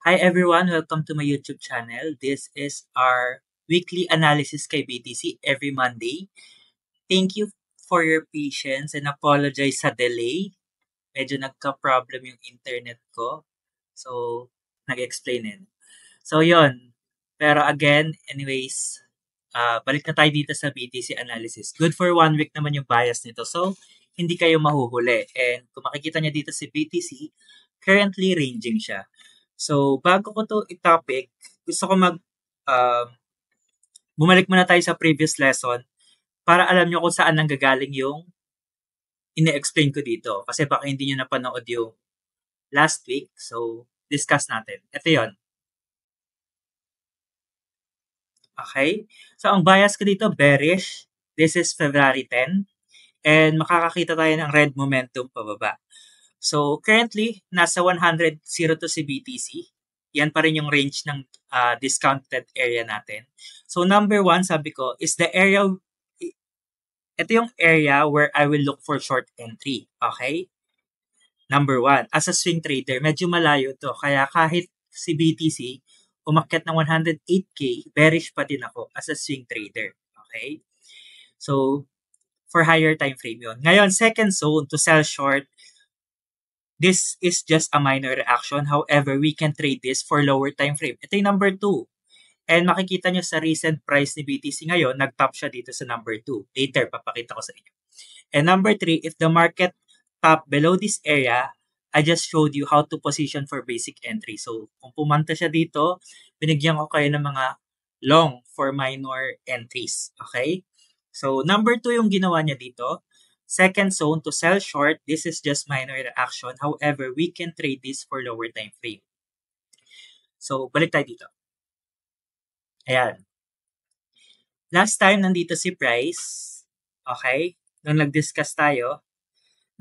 Hi everyone, welcome to my YouTube channel. This is our weekly analysis kay BTC every Monday. Thank you for your patience and apologize sa delay. Medyo nagka-problem yung internet ko. So, nag-explain din. So, yon. Pero again, anyways, balik na tayo dito sa BTC analysis. Good for 1 week naman yung bias nito. So, hindi kayo mahuhuli. And kung makikita niyo dito si BTC, currently ranging siya. So, bago ko to i-topic, gusto ko uh, bumalik muna tayo sa previous lesson para alam nyo kung saan nanggagaling yung ine-explain ko dito. Kasi baka hindi nyo napanood yung last week. So, discuss natin. Ito yon. Okay? So, ang bias ko dito, bearish. This is February 10. And makakakita tayo ng red momentum pababa. So, currently, nasa 100.02 si BTC. Yan pa rin yung range ng discounted area natin. So, number one, sabi ko, is the area, ito yung area where I will look for short entry. Okay? Number one, as a swing trader, medyo malayo to. Kaya kahit si BTC, umakyat ng 108K, bearish pa din ako as a swing trader. Okay? So, for higher time frame yun. Ngayon, second zone to sell short, this is just a minor reaction. However, we can trade this for lower time frame. Ito yung number 2. And makikita nyo sa recent price ni BTC ngayon, nag-top siya dito sa number 2. Later, papakita ko sa inyo. And number 3, if the market top below this area, I just showed you how to position for basic entry. So, kung pumanta siya dito, binigyan ko kayo ng mga long for minor entries. Okay? So, number 2 yung ginawa niya dito. Second zone to sell short, this is just minor action. However, we can trade this for lower time frame. So, balik tayo dito. Ayan. Last time, nandito si Price. Okay? Nung nag-discuss tayo,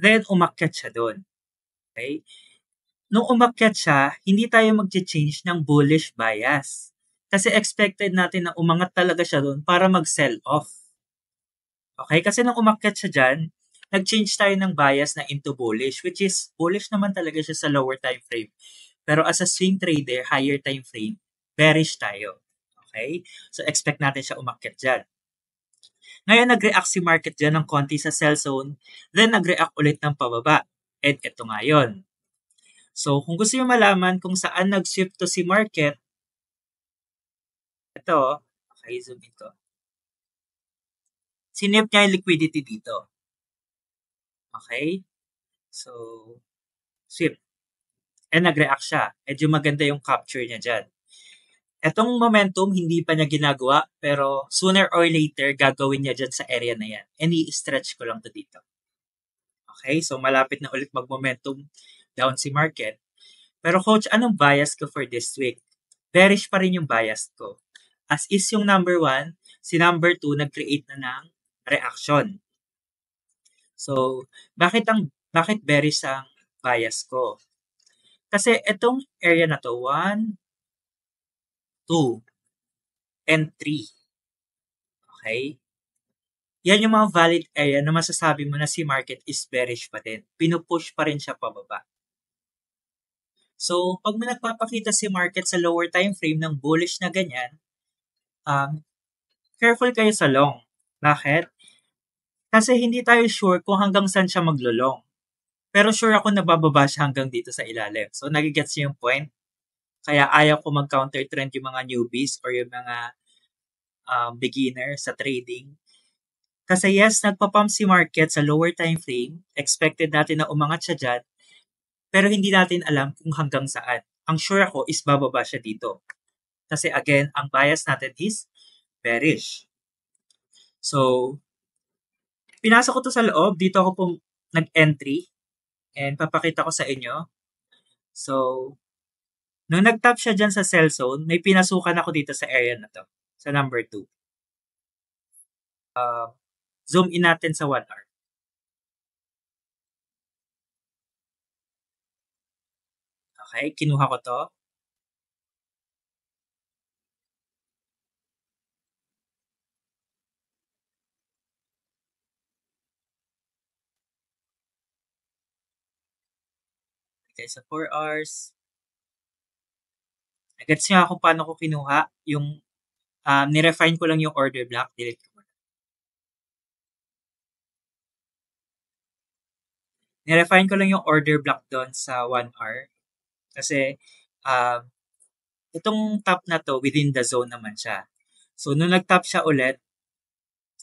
then umakyat siya doon. Okay? Nung umakyat siya, hindi tayo mag-change ng bullish bias. Kasi expected natin na umangat talaga siya doon para mag-sell off. Okay? Kasi nung umakyat siya dyan, nag-change tayo ng bias na into bullish, which is bullish naman talaga siya sa lower time frame. Pero as a swing trader, higher time frame, bearish tayo. Okay? So expect natin siya umakyat dyan. Ngayon, nag-react si market dyan ng konti sa sell zone, then nag-react ulit ng pababa. And ito nga yun. So, kung gusto nyo malaman kung saan nag-shift to si market, ito, okay, zoom ito. Sinip niya yung liquidity dito. Okay? So, swift. And nag-react siya. Medyo maganda yung capture niya dyan. Etong momentum, hindi pa niya ginagawa, pero sooner or later, gagawin niya dyan sa area na yan. And i-stretch ko lang to dito. Okay? So, malapit na ulit mag-momentum down si market. Pero coach, anong bias ko for this week? Bearish pa rin yung bias ko. As is yung number 1, si number 2 nag-create na ng reaction. So, bakit bearish ang bias ko? Kasi itong area na to, 1, 2, and 3. Okay? Yan yung mga valid area na masasabi mo na si market is bearish pa din. Pinupush pa rin siya pababa. So, pag may nagpapakita si market sa lower time frame ng bullish na ganyan, careful kayo sa long. Bakit? Kasi hindi tayo sure kung hanggang saan siya maglulong. Pero sure ako na bababa siya hanggang dito sa ilalim. So, nagigets niyo yung point? Kaya ayaw ko mag-counter trend yung mga newbies or yung mga beginner sa trading. Kasi yes, nagpa-pump si market sa lower time frame. Expected natin na umangat siya dyan. Pero hindi natin alam kung hanggang saan. Ang sure ako is bababa siya dito. Kasi again, ang bias natin is bearish. So, pinasok ko to sa loob. Dito ako po nag-entry. And papakita ko sa inyo. So, nung nag-tap siya dyan sa sell zone, may pinasukan ako dito sa area na to. Sa number 2. Zoom in natin sa 1 hour. Okay, kinuha ko to. Okay, sa 4 hours. Gets niyo kung paano ko kinuha yung nirefine ko lang yung order block, delete ko. Nirefine ko lang yung order block doon sa 1 hour. Kasi um, itong top na to, within the zone naman siya. So, nung nag-top siya ulit,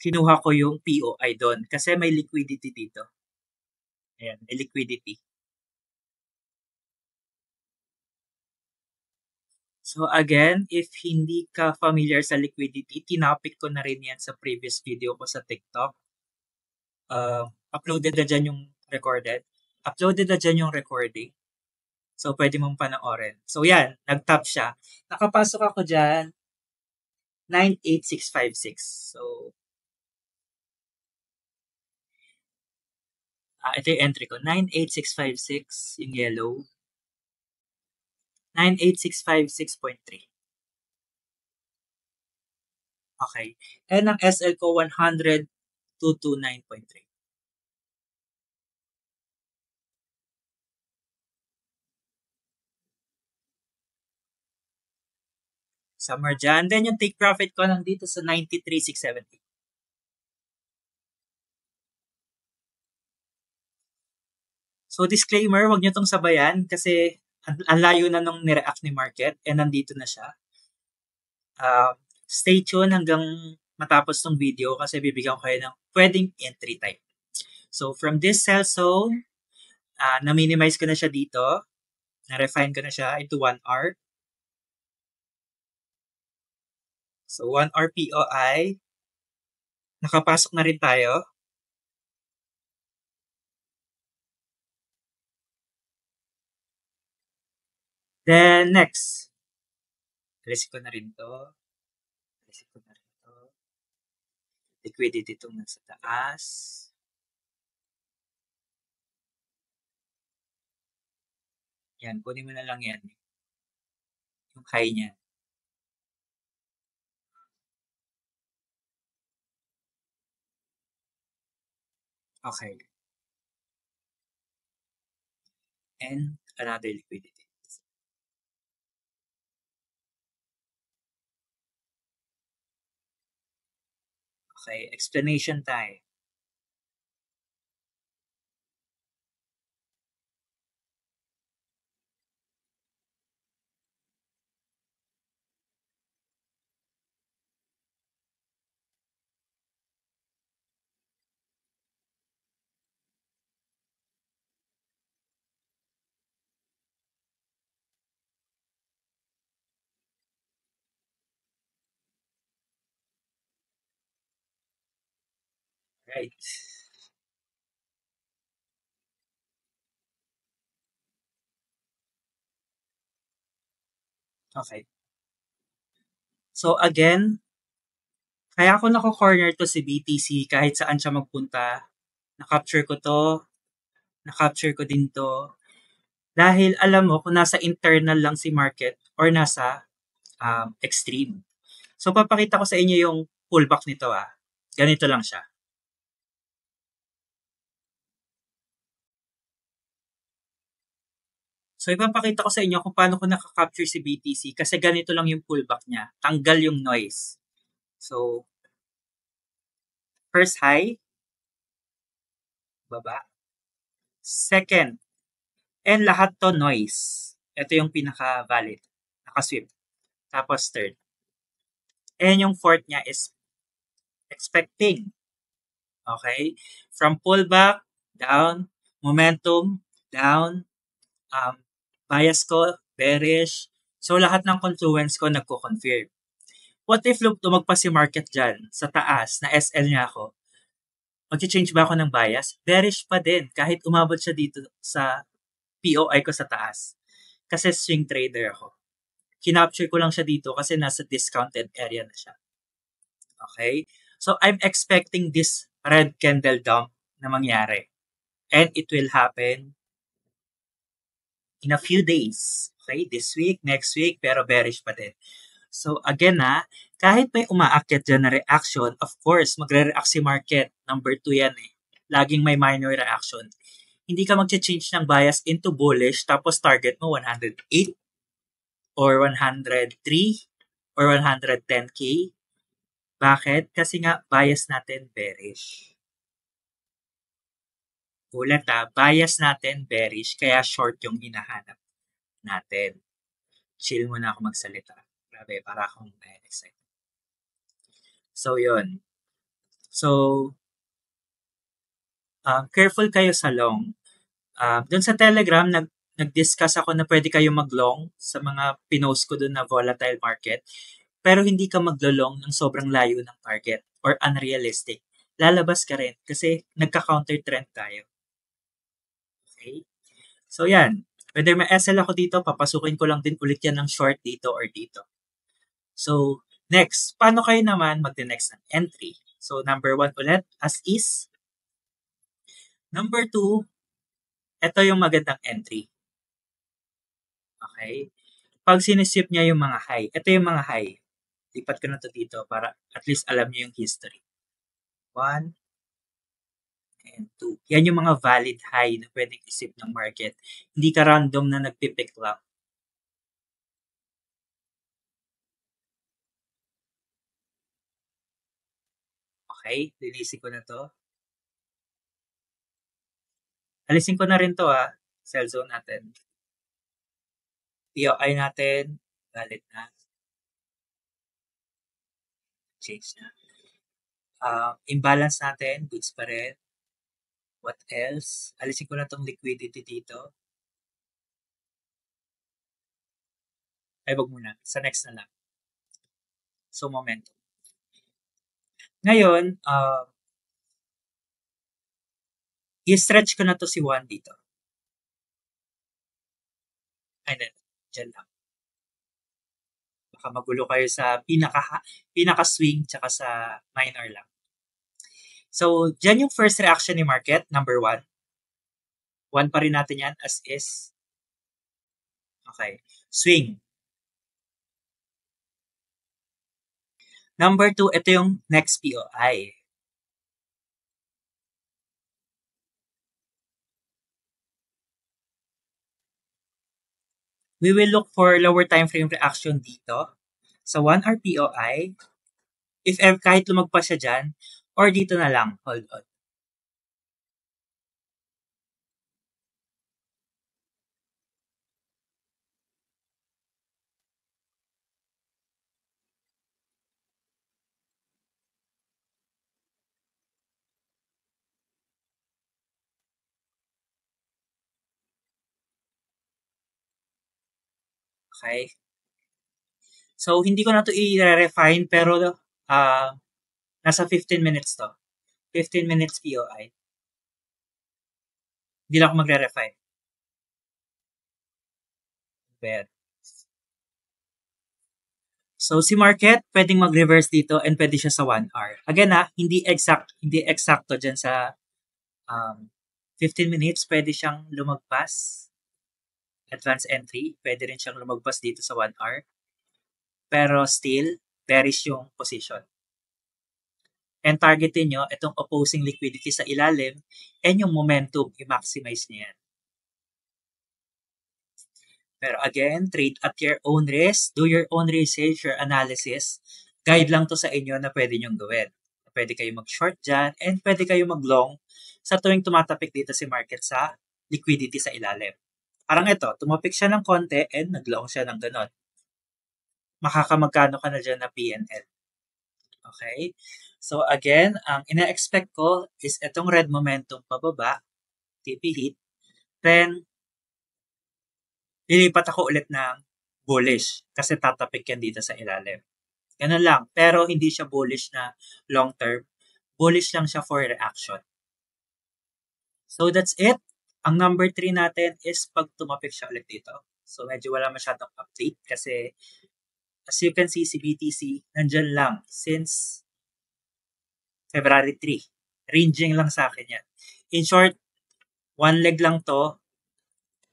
kinuha ko yung POI doon kasi may liquidity dito. Ayan, may liquidity. So again, if hindi ka familiar sa liquidity, tinapik ko na rin yan sa previous video ko sa TikTok. Uploaded na dyan yung recorded. Uploaded na dyan yung recording. So, pwede mong panoorin. So, yan. Nag-top siya. Nakapasok ako dyan, 98656. So, ito yung entry ko. 98656, yung yellow. 98656.3. Okay. And ang SL ko, 100,229.3. Somewhere dyan. Then yung take profit ko nandito sa 93,670. So disclaimer, wag nyo tong sabayan kasi ang layo na nung nireact ni market and nandito na siya. Stay tuned hanggang matapos tong video kasi bibigyan ko kayo ng pwedeng entry type. So from this sell zone, na-minimize ko na siya dito. Na-refine ko na siya into 1 hour. So 1 hour POI. Nakapasok na rin tayo. Then next. Risk ko na rin to. Risk ko na rin to. Liquidity itong nasa taas. Yan, kunin mo na lang yan. Yung high niya. Okay. And another liquidity. Okay, explanation tayo. Right. Okay. So again, kaya ako nako-corner to si BTC kahit saan siya magpunta. Na-capture ko to. Na-capture ko din to. Dahil alam mo kung nasa internal lang si market or nasa extreme. So papakita ko sa inyo yung pullback nito Ganito lang siya. So ipapakita ko sa inyo kung paano ko nakaka-capture si BTC kasi ganito lang yung pullback niya. Tanggal yung noise. So, first high, baba. Second, and lahat to noise. Ito yung pinaka-valid. Nakasweep. Tapos third. And yung fourth niya is expecting. Okay? From pullback, down, momentum, down, bias ko, bearish. So, lahat ng confluence ko nagko-confirm. What if tumagpa si market dyan sa taas na SL niya ako? Mag-change ba ako ng bias? Bearish pa din kahit umabot siya dito sa POI ko sa taas. Kasi swing trader ako. Kinapture ko lang siya dito kasi nasa discounted area na siya. Okay? So, I'm expecting this red candle dump na mangyari. And it will happen in a few days. Okay? This week, next week, pero bearish pa din. So, again kahit may umaakyat dyan na reaction, of course, magre-react si market. Number 2 yan Laging may minor reaction. Hindi ka mag-change ng bias into bullish tapos target mo 108. or 103 or 110K. Bakit? Kasi nga bias natin bearish. Ulit bias natin bearish kaya short yung hinahanap natin. Chill muna ako magsalita. Grabe, para akong excited. So, yun. So, careful kayo sa long. Doon sa Telegram, nag-discuss ako na pwede kayo mag-long sa mga pinost ko doon na volatile market. Pero hindi ka maglo-long ng sobrang layo ng target or unrealistic. Lalabas ka rin kasi nagka-counter trend tayo. Okay? So, yan. Whether may SL ako dito, papasukin ko lang din ulit yan ng short dito or dito. So, next, paano kayo naman mag-next ng entry? So, number 1 ulit, as is. Number 2, ito yung magandang entry. Okay? Pag sinisip niya yung mga high, ito yung mga high. Lipat ko na to dito para at least alam niyo yung history. 1 and 2. Yan yung mga valid high na pwedeng isip ng market. Hindi ka random na nagpipick lang. Okay? Linisin ko na to. Alisin ko na rin to Sell zone natin. POI natin. Valid na. Change na. Imbalance natin. Goods pa rin. What else? Alisin ko na tong liquidity dito. Ay, wag muna. Sa next na lang. So, momentum. Ngayon, i-stretch ko na to si 1 dito. Ay, then, dyan lang. Baka magulo kayo sa pinaka-swing tsaka sa minor lang. So, dyan yung first reaction ni market, number 1. 1 pa rin natin yan as is. Okay. Swing. Number 2, ito yung next POI. We will look for lower time frame reaction dito sa 1 hour POI. If ever kahit lumagpas siya dyan, or dito na lang, hold on. Okay? So, hindi ko na to i-refine pero nasa 15 minutes to. 15 minutes POI. Hindi lang ako magre-refine. But, so, si market, pwedeng mag-reverse dito and pwede siya sa 1 hour. Again hindi eksakto dyan sa 15 minutes, pwede siyang lumagpas. Advance entry, pwede rin siyang lumagpas dito sa 1 hour. Pero still, bearish yung position. And targetin nyo itong opposing liquidity sa ilalim and yung momentum, i-maximize niya yan. Pero again, trade at your own risk, do your own research, your analysis. Guide lang to sa inyo na pwede nyong gawin. Pwede kayo mag-short dyan and pwede kayo mag-long sa tuwing tumatapik dito si market sa liquidity sa ilalim. Parang ito, tumapik siya ng konti and nag-long siya ng ganon. Makakamagkano ka na dyan na PNL. Okay? So again, ang ina-expect ko is itong red momentum pababa, TP hit, then lilipat ako ulit ng bullish kasi tatapik yan dito sa ilalim. Ganun lang. Pero hindi siya bullish na long term. Bullish lang siya for reaction. So that's it. Ang number 3 natin is pag tumapik siya ulit dito. So medyo wala masyadong update kasi as you can see si BTC nandyan lang since February 3. Ranging lang sa akin yan. In short, one leg lang to.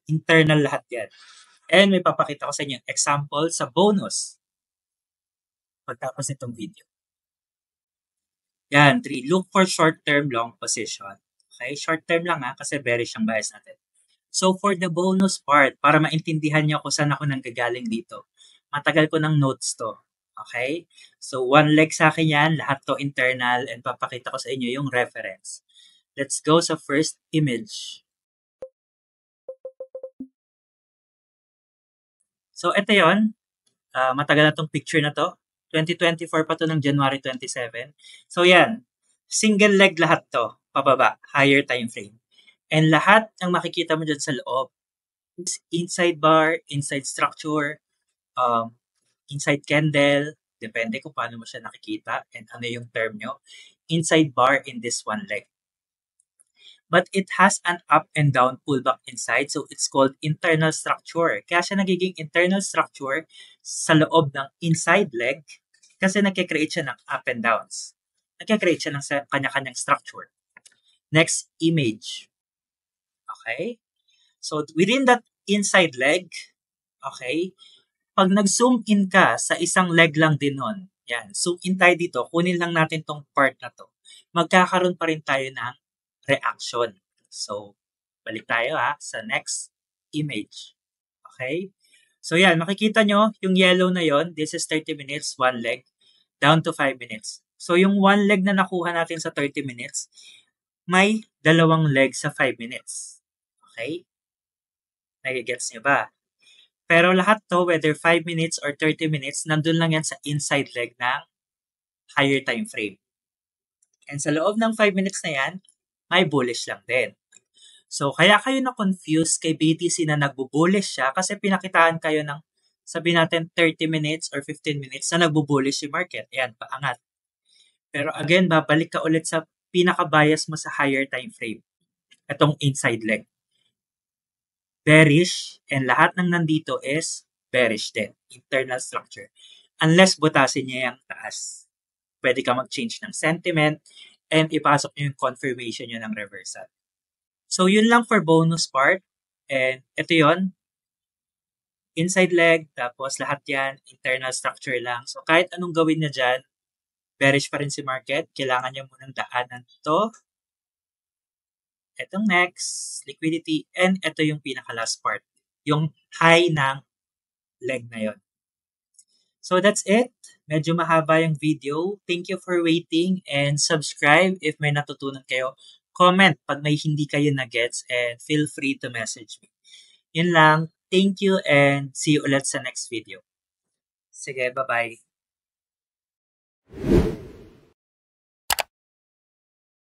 Internal lahat yan. And may papakita ko sa inyo example sa bonus pagtapos nitong video. Yan, 3. Look for short-term long position. Okay, short-term lang kasi bearish ang bias natin. So for the bonus part, para maintindihan nyo kung saan ako nanggagaling dito, Matagal ko ng notes to. Okay? So, one leg sa akin yan, lahat to internal, and papakita ko sa inyo yung reference. Let's go sa first image. So, ito yon. Matagal na tong picture na to. 2024 pa to ng January 27. So, yan. Single leg lahat to. Pababa. Higher time frame. And lahat ng makikita mo dyan sa loob is inside bar, inside structure, um, inside candle, depende kung paano mo siya nakikita and ano yung term nyo. Inside bar in this one leg. But it has an up and down pullback inside, so it's called internal structure. Kaya siya nagiging internal structure sa loob ng inside leg kasi nagkikreate siya ng up and downs. Nagkikreate siya ng kanya-kanyang structure. Next image. Okay? So within that inside leg, okay, pag nag-zoom in ka sa isang leg lang din nun, yan, zoom in tayo dito, kunin lang natin tong part na to. Magkakaroon pa rin tayo ng reaction. So, balik tayo sa next image. Okay? So yan, makikita nyo, yung yellow na yon, this is 30 minutes, one leg, down to 5 minutes. So yung one leg na nakuha natin sa 30 minutes, may dalawang leg sa 5 minutes. Okay? Nagigets nyo ba? Pero lahat to, whether 5 minutes or 30 minutes, nandun lang yan sa inside leg ng higher time frame. And sa loob ng 5 minutes na yan, may bullish lang din. So, kaya kayo na-confuse kay BTC na nagbo-bullish siya kasi pinakitaan kayo ng, sabi natin, 30 minutes or 15 minutes na nagbo-bullish si market. Ayan, paangat. Pero again, babalik ka ulit sa pinaka-bias mo sa higher time frame. Itong inside leg. Bearish, and lahat ng nandito is bearish din. Internal structure. Unless butasin niya yung taas. Pwede ka mag-change ng sentiment and ipasok niyo yung confirmation niyo ng reversal. So, yun lang for bonus part. And ito yon, inside leg, tapos lahat yan, internal structure lang. So, kahit anong gawin na dyan, bearish pa rin si market. Kailangan niya munang daanan to. Itong next, liquidity. And ito yung pinaka-last part. Yung high ng leg na yon. So, that's it. Medyo mahaba yung video. Thank you for waiting and subscribe if may natutunan kayo. Comment pag may hindi kayo na-gets and feel free to message me. Yun lang. Thank you and see you ulit sa next video. Sige, bye-bye.